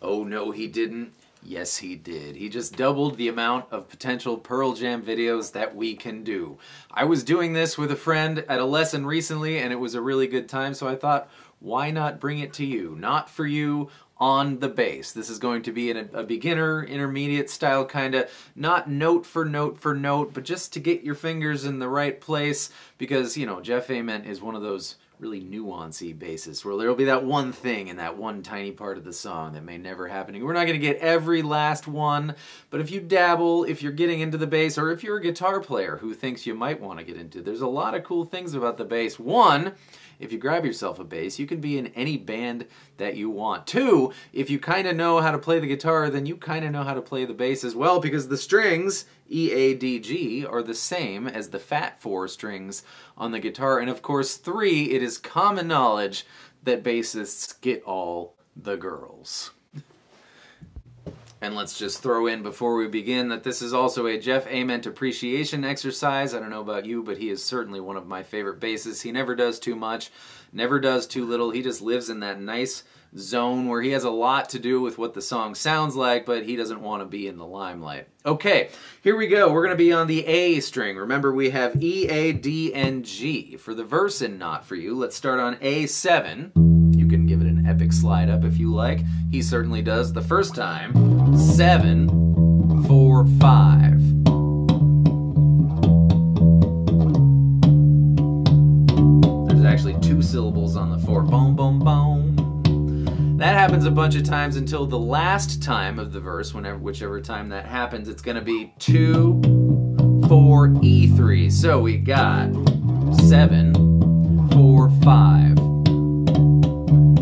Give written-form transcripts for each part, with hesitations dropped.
Oh no, he didn't. Yes, he did. He just doubled the amount of potential Pearl Jam videos that we can do. I was doing this with a friend at a lesson recently, and it was a really good time, so I thought, why not bring it to you? Not for you, on the bass. This is going to be a beginner, intermediate style kind of, not note for note for note, but just to get your fingers in the right place, because, you know, Jeff Ament is one of those really nuancy basses where there'll be that one thing in that one tiny part of the song that may never happen. We're not going to get every last one, but if you dabble, if you're getting into the bass, or if you're a guitar player who thinks you might want to get into, there's a lot of cool things about the bass. One, if you grab yourself a bass, you can be in any band that you want. Two, if you kind of know how to play the guitar, then you kind of know how to play the bass as well, because the strings, E, A, D, G, are the same as the fat 4 strings on the guitar. And of course, three, it is common knowledge that bassists get all the girls. And let's just throw in before we begin that this is also a Jeff Ament appreciation exercise. I don't know about you, but he is certainly one of my favorite bassists. He never does too much, never does too little. He just lives in that nice zone where he has a lot to do with what the song sounds like, but he doesn't want to be in the limelight. Okay, here we go. We're going to be on the A string. Remember, we have E, A, D, and G. For the verse in Not For You, let's start on A7. You can give it an epic slide up if you like. He certainly does. The first time, 7, 4, 5. There's actually 2 syllables on the 4. Boom, boom, boom. That happens a bunch of times until the last time of the verse. Whichever time that happens, it's going to be 2, 4, E3. So we got 7, 4, 5.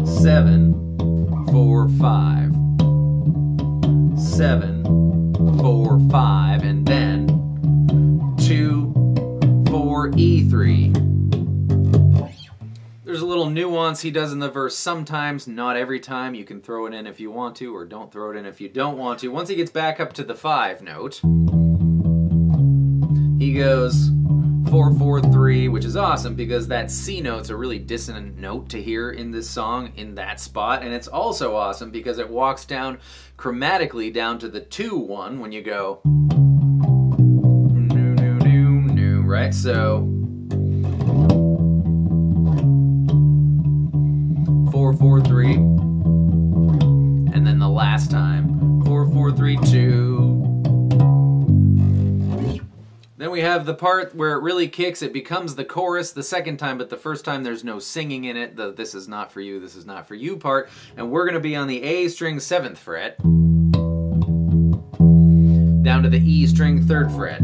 7, 4, 5. 7, 4, 5, and then 2, 4, E3. There's a little nuance he does in the verse sometimes, not every time. You can throw it in if you want to, or don't throw it in if you don't want to. Once he gets back up to the 5 note, he goes 4, 4, 3, which is awesome because that C note's a really dissonant note to hear in this song in that spot, and it's also awesome because it walks down chromatically down to the 2, 1 when you go new, new, new, new, right? So 4, 4, 3, and then the last time 4, 4, 3, 2. Then we have the part where it really kicks. It becomes the chorus the second time, but the first time there's no singing in it. The "this is not for you, this is not for you" part. And we're going to be on the A string 7th fret, down to the E string 3rd fret.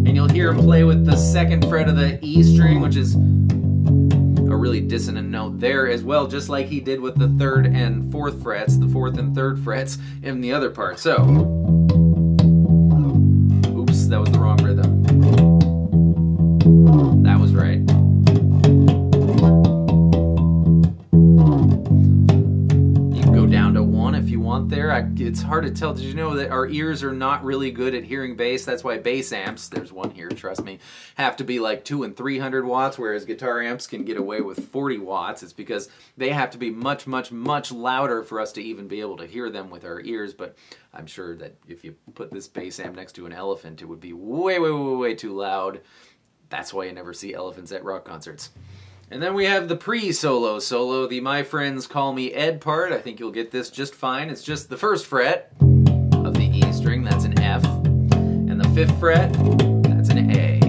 And you'll hear him play with the 2nd fret of the E string, which is a really dissonant note there as well, just like he did with the 3rd and 4th frets, the 4th and 3rd frets in the other part. So, oops, that was the wrong rhythm. That was right. You can go down to 1 if you want there. It's hard to tell. Did you know that our ears are not really good at hearing bass? That's why bass amps, there's one here, trust me, have to be like 200 and 300 watts, whereas guitar amps can get away with 40 watts. It's because they have to be much, much, much louder for us to even be able to hear them with our ears. But I'm sure that if you put this bass amp next to an elephant, it would be way, way, way, way too loud. That's why you never see elephants at rock concerts. And then we have the pre-solo solo, the My Friends Call Me Ed part. I think you'll get this just fine. It's just the 1st fret of the E string, that's an F. And the 5th fret, that's an A.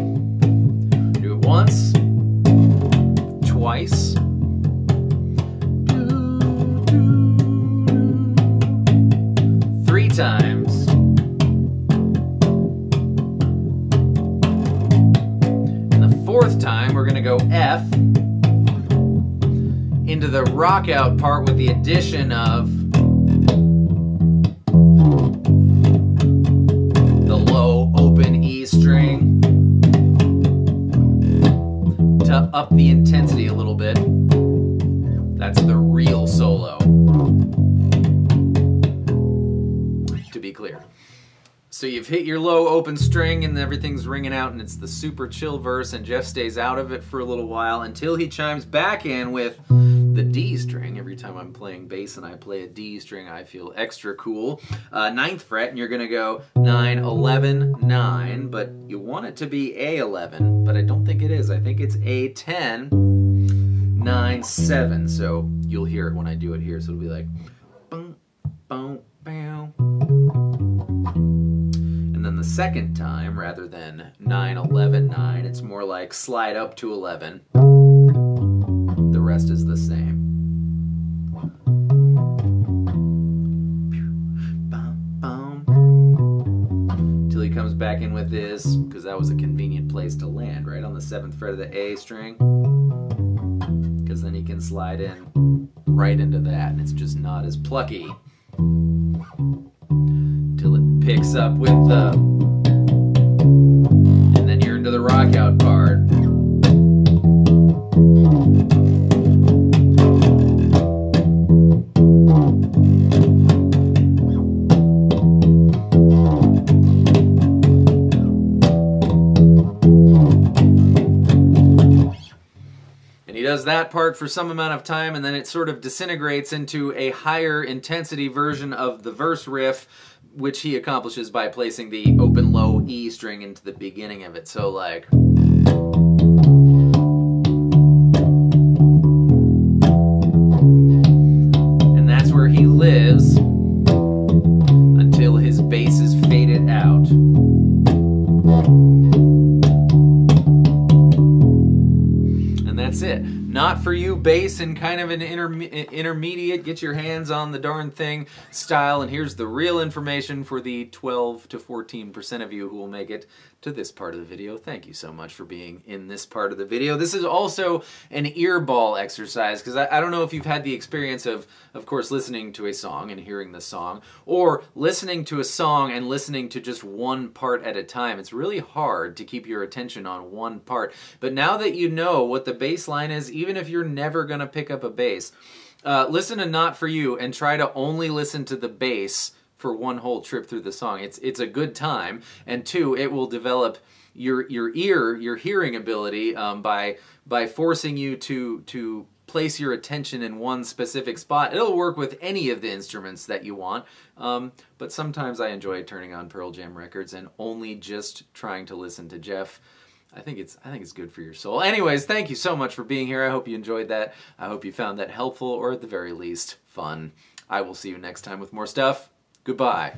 Do it once, twice, 3 times. And the 4th time, we're gonna go F into the rock out part with the addition of the low open E string to up the intensity a little bit. That's the real solo, to be clear. So you've hit your low open string and everything's ringing out and it's the super chill verse, and Jeff stays out of it for a little while until he chimes back in with the D string. Every time I'm playing bass and I play a D string, I feel extra cool. 9th fret, and you're gonna go 9, 11, 9, but you want it to be A11, but I don't think it is. I think it's A10, 9, 7. So you'll hear it when I do it here. So it'll be like boom, boom, boom. And then the second time, rather than 9, 11, 9, it's more like slide up to 11. The rest is the same. Till he comes back in with this, because that was a convenient place to land, right on the 7th fret of the A string. Because then he can slide in right into that, and it's just not as plucky. Till it picks up with the, and then you're into the rock out part. And he does that part for some amount of time, and then it sort of disintegrates into a higher intensity version of the verse riff, which he accomplishes by placing the open low E string into the beginning of it. So like, and that's where he lives until his bass is faded out. And that's it. Not for you bass and kind of an intermediate, get your hands on the darn thing style. And here's the real information for the 12 to 14% of you who will make it to this part of the video. Thank you so much for being in this part of the video. This is also an earball exercise, because I don't know if you've had the experience of course, listening to a song and hearing the song, or listening to a song and listening to just one part at a time. It's really hard to keep your attention on one part. But now that you know what the bass line is, even if you're never going to pick up a bass, listen to Not For You and try to only listen to the bass for one whole trip through the song. It's a good time, and 2, it will develop your hearing ability by forcing you to place your attention in one specific spot. It'll work with any of the instruments that you want, but sometimes I enjoy turning on Pearl Jam records and only just trying to listen to Jeff. I think it's good for your soul. Anyways, thank you so much for being here. I hope you enjoyed that. I hope you found that helpful, or at the very least, fun. I will see you next time with more stuff. Goodbye.